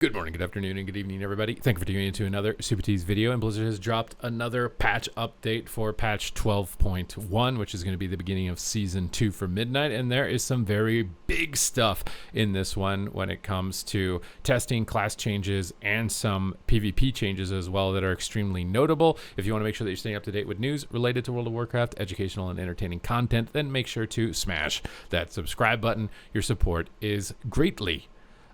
Good morning, good afternoon, and good evening, everybody. Thank you for tuning into another Supatease video. And Blizzard has dropped another patch update for patch 12.1, which is going to be the beginning of Season 2 for Midnight. And there is some very big stuff in this one when it comes to testing, class changes, and some PvP changes as well that are extremely notable. If you want to make sure that you're staying up to date with news related to World of Warcraft, educational and entertaining content, then make sure to smash that subscribe button. Your support is greatly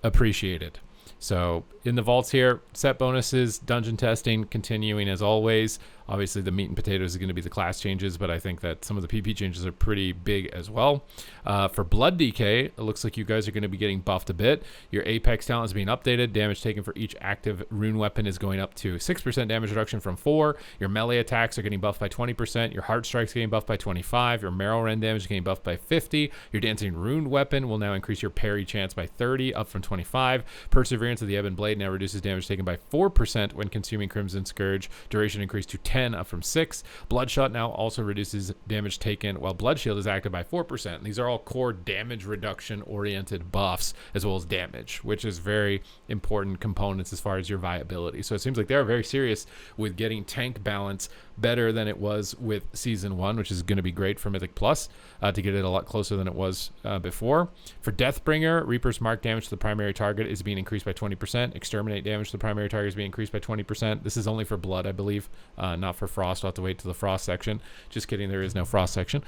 appreciated. So in the vaults here, set bonuses, dungeon testing, continuing as always. Obviously, the meat and potatoes is going to be the class changes, but I think that some of the PP changes are pretty big as well. For Blood DK, it looks like you guys are going to be getting buffed a bit. Your Apex talent is being updated. Damage taken for each active rune weapon is going up to 6% damage reduction from 4. Your melee attacks are getting buffed by 20%. Your heart strikes getting buffed by 25. Your marrow rend damage is getting buffed by 50. Your dancing rune weapon will now increase your parry chance by 30, up from 25. Perseverance of the Ebon Blade now reduces damage taken by 4% when consuming Crimson Scourge. Duration increased to 10, up from 6. Bloodshot now also reduces damage taken while Blood Shield is active by 4%. And these are all core damage reduction oriented buffs as well as damage, which is very important components as far as your viability. So it seems like they're very serious with getting tank balance better than it was with Season 1, which is going to be great for Mythic Plus to get it a lot closer than it was before. For Deathbringer, Reaper's Mark damage to the primary target is being increased by 20%. Exterminate damage to the primary target is being increased by 20%. This is only for Blood, I believe, not for Frost. I'll have to wait to the Frost section. Just kidding, there is no Frost section.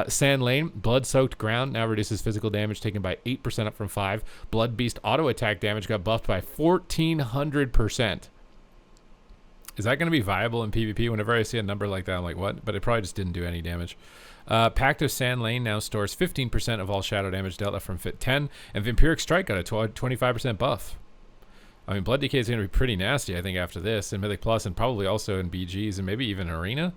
Sand Lane, Blood-Soaked Ground now reduces physical damage taken by 8%, up from 5. Blood Beast auto attack damage got buffed by 1,400%. Is that going to be viable in PvP? Whenever I see a number like that, I'm like, what? But it probably just didn't do any damage. Pact of Sand Lane now stores 15% of all shadow damage dealt, up from Fit 10. And Vampiric Strike got a 25% buff. I mean, Blood DK is going to be pretty nasty, I think, after this. In Mythic Plus and probably also in BGs and maybe even Arena.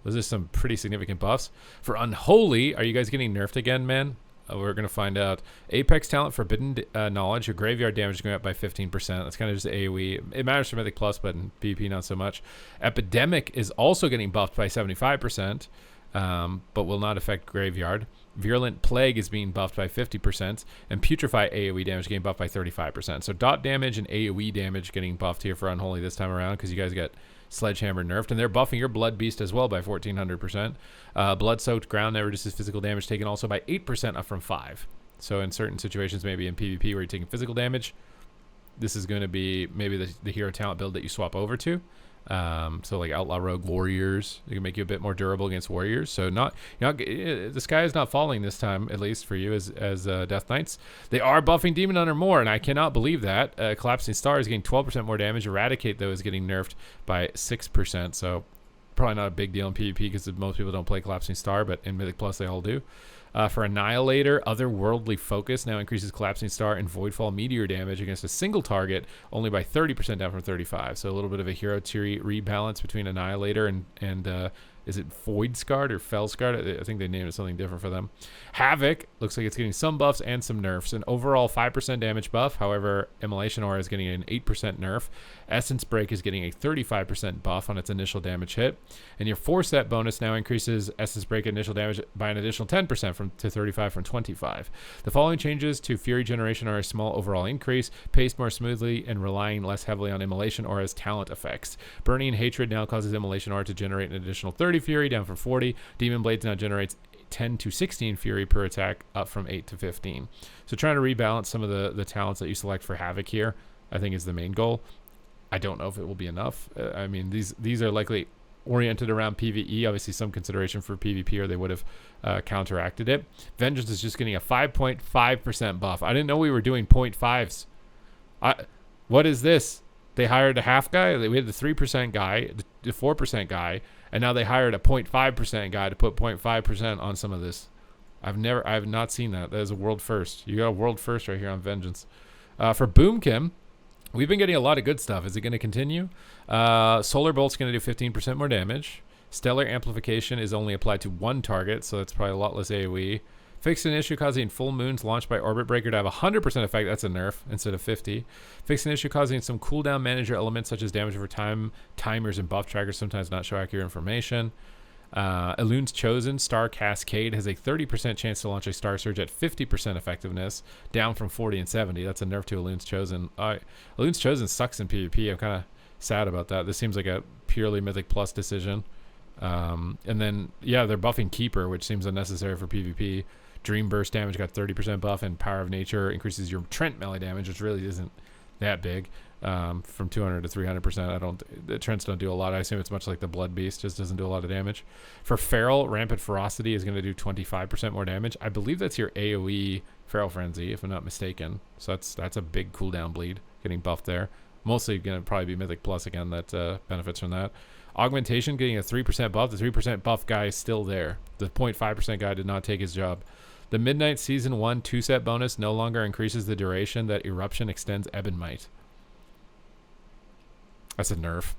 Those are some pretty significant buffs. For Unholy, are you guys getting nerfed again, man? We're going to find out. Apex talent, Forbidden Knowledge. Your graveyard damage is going up by 15%. That's kind of just AoE. It matters for Mythic Plus, but in PvP not so much. Epidemic is also getting buffed by 75%, but will not affect graveyard. Virulent Plague is being buffed by 50%, and Putrefy AoE damage getting buffed by 35%. So dot damage and AoE damage getting buffed here for Unholy this time around because you guys got Sledgehammer nerfed, and they're buffing your Blood Beast as well by 1,400%. Blood-Soaked Ground now reduces physical damage taken also by 8%, up from 5. So in certain situations, maybe in PvP where you're taking physical damage, this is going to be maybe the hero talent build that you swap over to. So like Outlaw Rogue Warriors, they can make you a bit more durable against Warriors. So the sky is not falling this time, at least for you as Death Knights. They are buffing Demon Hunter more, and I cannot believe that. Collapsing Star is getting 12% more damage. Eradicate, though, is getting nerfed by 6%. So probably not a big deal in PvP because most people don't play Collapsing Star, but in Mythic Plus they all do. For Annihilator, Otherworldly Focus now increases Collapsing Star and Voidfall Meteor damage against a single target only by 30%, down from 35. So a little bit of a hero tier rebalance between Annihilator and is it Void Scarred or Fell Scarred? I think they named it something different for them. Havoc looks like it's getting some buffs and some nerfs. An overall 5% damage buff. However, Immolation Aura is getting an 8% nerf. Essence Break is getting a 35% buff on its initial damage hit. And your 4-set bonus now increases Essence Break initial damage by an additional 10% to 35 from 25. The following changes to Fury Generation are a small overall increase, paced more smoothly and relying less heavily on Immolation Aura's talent effects. Burning Hatred now causes Immolation Aura to generate an additional 30 Fury, down from 40. Demon Blades now generates 10 to 16 Fury per attack, up from 8 to 15. So trying to rebalance some of the talents that you select for Havoc here, I think, is the main goal. I don't know if it will be enough. I mean, these are likely oriented around PvE. Obviously, some consideration for PvP, or they would have counteracted it. Vengeance is just getting a 5.5% buff. I didn't know we were doing 0.5s. What is this? They hired a half guy. We had the 3% guy, the 4% guy, and now they hired a 0.5% guy to put 0.5% on some of this. I have not seen that. That is a world first. You got a world first right here on Vengeance. For Boomkim, we've been getting a lot of good stuff. Is it going to continue? Solar Bolt's going to do 15% more damage. Stellar Amplification is only applied to one target, so that's probably a lot less AoE. Fixed an issue causing full moons launched by Orbit Breaker to have 100% effect. That's a nerf instead of 50. Fixed an issue causing some cooldown manager elements such as damage over time, timers, and buff trackers sometimes not show accurate information. Elun's Chosen Star Cascade has a 30% chance to launch a Star Surge at 50% effectiveness, down from 40 and 70. That's a nerf to Elun's Chosen. Elun's Chosen sucks in PvP. I'm kind of sad about that. This seems like a purely Mythic Plus decision. And then, yeah, they're buffing Keeper, which seems unnecessary for PvP. Dream Burst damage got 30% buff, and Power of Nature increases your Trent melee damage, which really isn't that big. From 200 to 300%. The Trents don't do a lot. I assume it's much like the Blood Beast, just doesn't do a lot of damage. For Feral, Rampant Ferocity is going to do 25% more damage. I believe that's your AoE Feral Frenzy, if I'm not mistaken. So that's a big cooldown bleed getting buffed there. Mostly going to probably be Mythic Plus again that benefits from that. Augmentation getting a 3% buff. The 3% buff guy is still there. The 0.5% guy did not take his job. The Midnight Season 1 2-set bonus no longer increases the duration that Eruption extends Ebonmite. That's a nerf.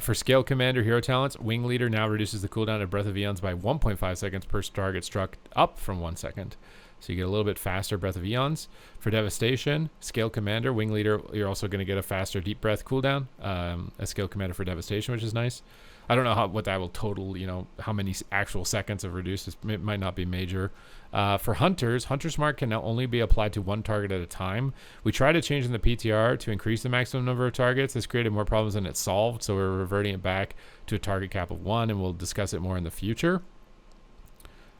For Scale Commander hero talents, Wing Leader now reduces the cooldown of Breath of Eons by 1.5 seconds per target struck, up from 1 second. So you get a little bit faster Breath of Eons. For Devastation, Scale Commander, Wing Leader, you're also going to get a faster Deep Breath cooldown. A Scale Commander for Devastation, which is nice. I don't know what that will total, how many actual seconds of reduced. It might not be major. For Hunters, Hunter's Mark can now only be applied to one target at a time. We tried to change in the PTR to increase the maximum number of targets. This created more problems than it solved, so we're reverting it back to a target cap of 1, and we'll discuss it more in the future.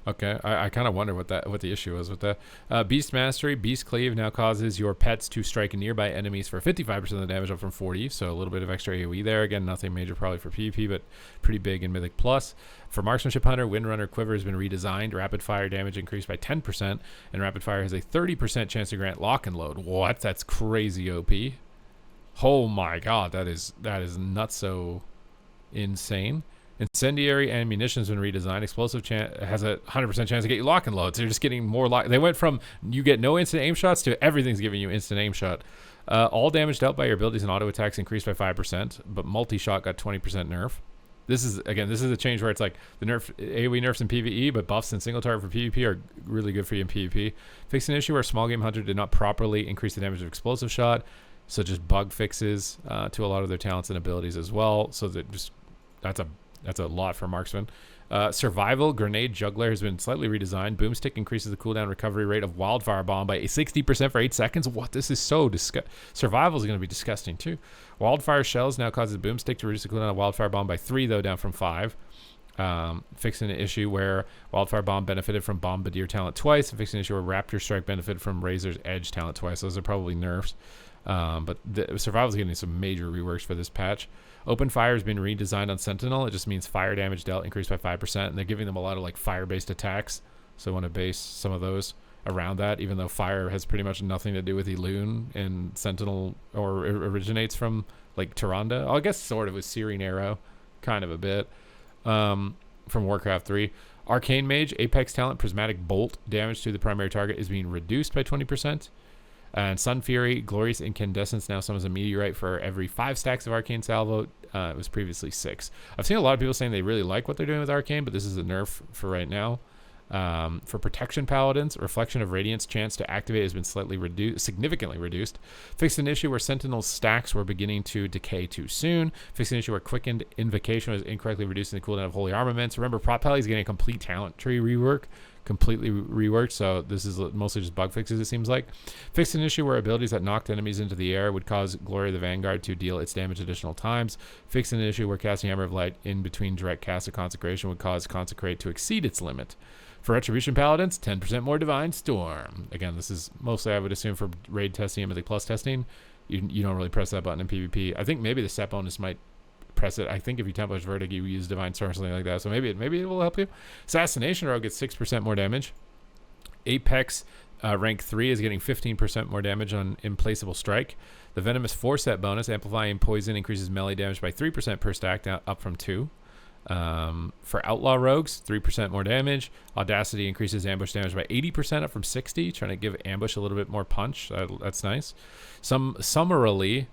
Okay, I kind of wonder what the issue was with that. Beast Mastery, Beast Cleave now causes your pets to strike nearby enemies for 55% of the damage, up from 40, so a little bit of extra AoE there. Again, nothing major probably for PvP, but pretty big in Mythic Plus. For Marksmanship Hunter, Windrunner Quiver has been redesigned. Rapid Fire damage increased by 10%, and Rapid Fire has a 30% chance to grant Lock and Load. What? That's crazy OP. Oh my god, that is nutso insane. Incendiary Ammunition has been redesigned. Explosive has a 100% chance to get you lock and load. So you're just getting more lock. They went from you get no instant aim shots to everything's giving you instant aim shot. All damage dealt by your abilities and auto attacks increased by 5%, but multi-shot got 20% nerf. This is a change where it's like the nerf AoE nerfs in PvE, but buffs in single target for PvP are really good for you in PvP. Fixed an issue where Small Game Hunter did not properly increase the damage of explosive shot, so just bug fixes to a lot of their talents and abilities as well. So that's a lot for Marksman. Survival Grenade Juggler has been slightly redesigned. Boomstick increases the cooldown recovery rate of Wildfire Bomb by 60% for 8 seconds. What? This is so disgusting. Survival is going to be disgusting too. Wildfire Shells now causes Boomstick to reduce the cooldown of Wildfire Bomb by 3, though, down from 5. Fixing an issue where Wildfire Bomb benefited from Bombardier talent twice, and fixing an issue where Raptor Strike benefited from Razor's Edge talent twice. Those are probably nerfs. But the Survival is getting some major reworks for this patch. Open Fire has been redesigned on Sentinel. It just means fire damage dealt increased by 5%, and they're giving them a lot of like fire-based attacks. So I want to base some of those around that, even though fire has pretty much nothing to do with Elune, and Sentinel originates from like Tyrande. I guess sort of with Searing Arrow, kind of a bit. From Warcraft 3. Arcane Mage, Apex talent, Prismatic Bolt damage to the primary target is being reduced by 20%. And Sun Fury, Glorious Incandescence now summons a meteorite for every 5 stacks of Arcane Salvo. It was previously 6. I've seen a lot of people saying they really like what they're doing with Arcane, but this is a nerf for right now. For Protection Paladins, Reflection of Radiance chance to activate has been significantly reduced. Fixed an issue where Sentinel's stacks were beginning to decay too soon. Fixed an issue where Quickened Invocation was incorrectly reducing the cooldown of Holy Armaments. Remember, Prot Pally is getting a complete talent tree rework. Completely reworked, so this is mostly just bug fixes, it seems like. Fixed an issue where abilities that knocked enemies into the air would cause Glory of the Vanguard to deal its damage additional times. Fixed an issue where casting Hammer of Light in between direct cast of Consecration would cause Consecrate to exceed its limit. For Retribution Paladins, 10% more Divine Storm. Again, this is mostly, I would assume, for raid testing and Mythic Plus testing. You don't really press that button in PvP. I think maybe the set bonus might press it. I think if you Templar's Verdict, you use Divine Storm or something like that. So maybe it will help you. Assassination Rogue gets 6% more damage. Apex rank 3 is getting 15% more damage on Implacable Strike. The Venomous 4-set bonus, Amplifying Poison, increases melee damage by 3% per stack, now up from 2. For Outlaw Rogues, 3% more damage. Audacity increases ambush damage by 80%, up from 60, trying to give ambush a little bit more punch. That's nice. Summarily,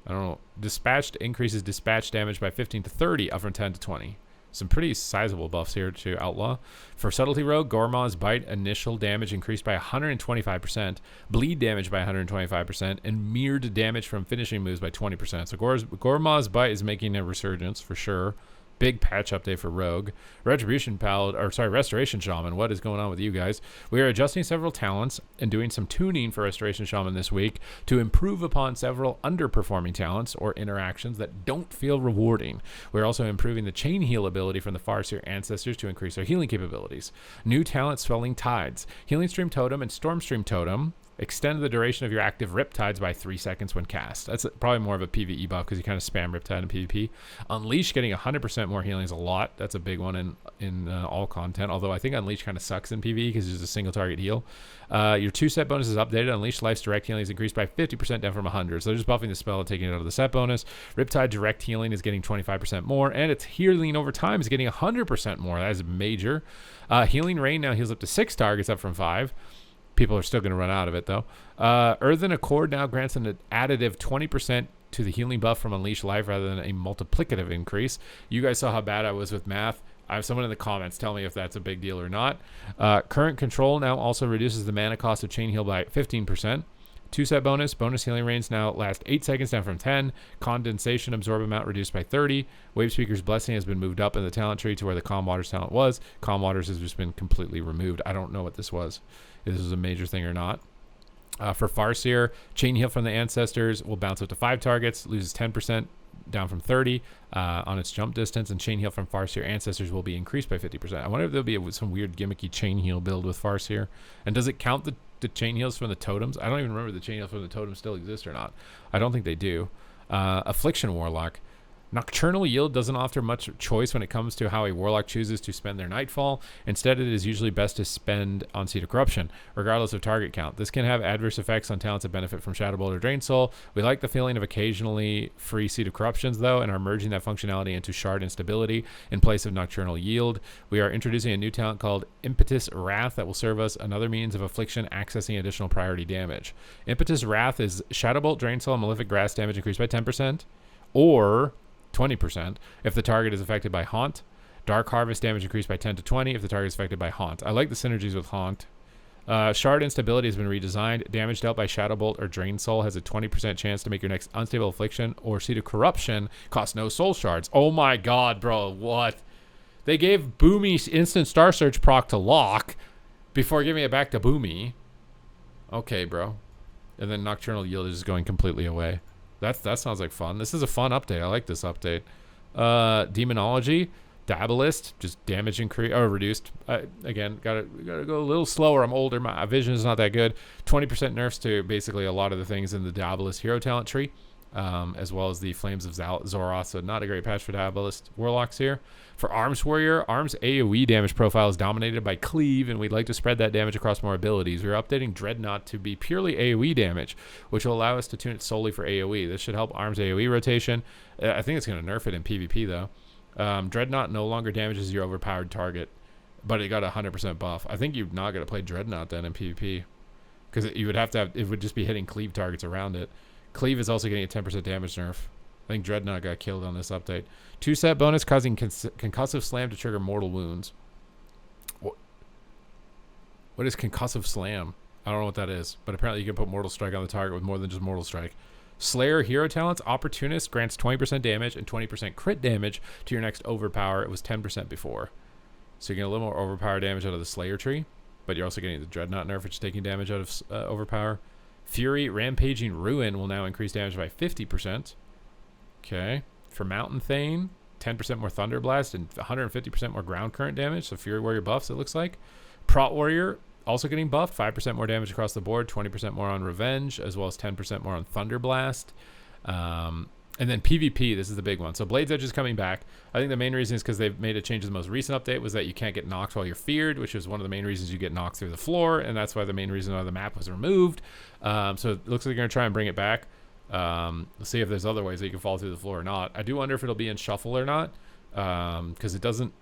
I don't know, Dispatched increases dispatch damage by 15 to 30, up from 10 to 20. Some pretty sizable buffs here to Outlaw. For Subtlety Rogue, Gormaw's Bite initial damage increased by 125%, bleed damage by 125%, and mirrored damage from finishing moves by 20%. So Gormaw's Bite is making a resurgence for sure. Big patch update for Rogue. Restoration Shaman. What is going on with you guys? We are adjusting several talents and doing some tuning for Restoration Shaman this week to improve upon several underperforming talents or interactions that don't feel rewarding. We're also improving the chain heal ability from the Farseer ancestors to increase their healing capabilities. New talent Swelling Tides. Healing Stream Totem and Storm Stream Totem extend the duration of your active Riptides by 3 seconds when cast. That's probably more of a PvE buff because you kind of spam Riptide in PvP. Unleash getting 100% more healing is a lot. That's a big one in all content, although I think Unleash kind of sucks in PvE because it's a single target heal. Your 2 set bonus is updated. Unleash Life's direct healing is increased by 50% down from 100. So they're just buffing the spell and taking it out of the set bonus. Riptide direct healing is getting 25% more, and its healing over time is getting 100% more. That is major. Healing Rain now heals up to 6 targets, up from 5. People are still going to run out of it, though. Earthen Accord now grants an additive 20% to the healing buff from Unleash Life rather than a multiplicative increase. You guys saw how bad I was with math. I have someone in the comments tell me if that's a big deal or not. Current Control now also reduces the mana cost of Chain Heal by 15%. 2 set bonus healing rains now last 8 seconds down from 10. Condensation absorb amount reduced by 30. Wave Speaker's Blessing has been moved up in the talent tree to where the Calm Waters talent was. Calm Waters has just been completely removed. I don't know what this was, if this was a major thing or not. For Farseer, Chain Heal from the Ancestors will bounce up to 5 targets, loses 10% down from 30 on its jump distance, and Chain Heal from Farseer Ancestors will be increased by 50%. I wonder if there'll be some weird gimmicky Chain Heal build with Farseer. And does it count the chain heals from the totems? I don't even remember if the chain heals from the totems still exist or not. I don't think they do. Affliction Warlock. Nocturnal Yield doesn't offer much choice when it comes to how a Warlock chooses to spend their Nightfall. Instead, it is usually best to spend on Seed of Corruption, regardless of target count. This can have adverse effects on talents that benefit from Shadow Bolt or Drain Soul. We like the feeling of occasionally free Seed of Corruptions, though, and are merging that functionality into Shard Instability in place of Nocturnal Yield. We are introducing a new talent called Impetus Wrath that will serve us another means of Affliction accessing additional priority damage. Impetus Wrath is Shadow Bolt, Drain Soul, and Malefic Grass damage increased by 10%, or 20% if the target is affected by Haunt. Dark Harvest damage increased by 10 to 20 if the target is affected by Haunt. I like the synergies with Haunt. Shard Instability has been redesigned. Damage dealt by Shadow Bolt or Drain Soul has a 20% chance to make your next Unstable Affliction or Seed of Corruption cost no Soul Shards. Oh my god, bro, what? They gave Boomy instant Star Search proc to Lock before giving it back to Boomy. Okay, bro. And then Nocturnal Yield is just going completely away. That sounds like fun. This is a fun update. I like this update. Demonology, Dabalist, just damage increase or reduced. Again, gotta go a little slower. I'm older. My vision is not that good. 20% nerfs to basically a lot of the things in the Dabalist hero talent tree, as well as the Flames of Zoroth. So not a great patch for Dabalist Warlocks here. For Arms Warrior, Arms AoE damage profile is dominated by Cleave, and we'd like to spread that damage across more abilities. We're updating Dreadnought to be purely AoE damage, which will allow us to tune it solely for AoE. This should help Arms AoE rotation. I think it's going to nerf it in PvP, though. Dreadnought no longer damages your overpowered target, but it got a 100% buff. I think you're not going to play Dreadnought then in PvP, because you would have to have, it would just be hitting Cleave targets around it. Cleave is also getting a 10% damage nerf. I think Dreadnought got killed on this update. 2 set bonus causing concussive slam to trigger mortal wounds. What is concussive slam? I don't know what that is, but apparently you can put mortal strike on the target with more than just mortal strike. Slayer hero talents, Opportunist grants 20% damage and 20% crit damage to your next overpower. It was 10% before. So you get a little more overpower damage out of the Slayer tree, but you're also getting the Dreadnought nerf, which is taking damage out of overpower. Fury, Rampaging Ruin will now increase damage by 50%. Okay. For Mountain Thane, 10% more Thunder Blast and 150% more ground current damage. So Fury Warrior buffs, it looks like. Prot Warrior also getting buffed. 5% more damage across the board. 20% more on Revenge, as well as 10% more on Thunder Blast. And then PvP, this is the big one. So Blade's Edge is coming back. I think the main reason is because they've made a change in the most recent update was that you can't get knocked while you're feared, which is one of the main reasons you get knocked through the floor. And that's why the main reason why the map was removed. So it looks like they're going to try and bring it back. Let's see if there's other ways that you can fall through the floor or not. I do wonder if it'll be in shuffle or not, because it doesn't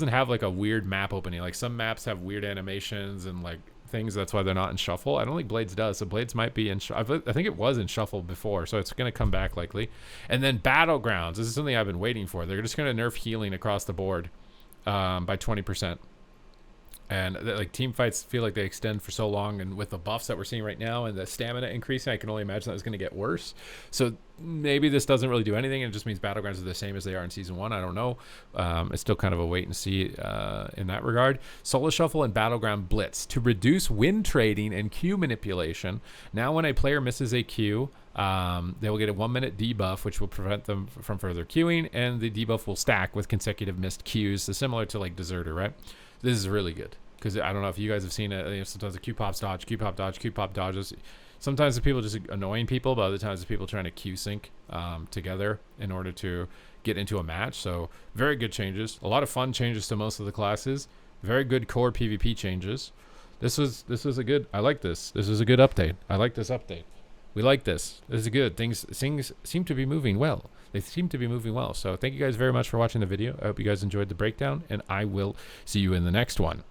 have like a weird map opening. Like some maps have weird animations and like things. That's why they're not in shuffle. I don't think Blades does. So Blades might be in I think it was in shuffle before, so it's going to come back likely. And then Battlegrounds, this is something I've been waiting for. They're just going to nerf healing across the board by 20%. And like team fights feel like they extend for so long, and with the buffs that we're seeing right now and the stamina increasing, I can only imagine that it's going to get worse. So maybe this doesn't really do anything, and it just means battlegrounds are the same as they are in season 1. I don't know. It's still kind of a wait and see in that regard. Solo shuffle and battleground blitz to reduce win trading and queue manipulation. Now when a player misses a queue, they will get a 1-minute debuff, which will prevent them from further queuing, and the debuff will stack with consecutive missed queues, so similar to like Deserter, right? This is really good, because I don't know if you guys have seen it. You know, sometimes the Q pops dodge, Q pop dodge, Q pop dodges. Sometimes the people just annoying people, but other times the people trying to Q sync together in order to get into a match. So very good changes. A lot of fun changes to most of the classes. Very good core PvP changes. This was a good. I like this. This is a good update. I like this update. We like this. This is good. Things seem to be moving well. They seem to be moving well. So thank you guys very much for watching the video. I hope you guys enjoyed the breakdown, and I will see you in the next one.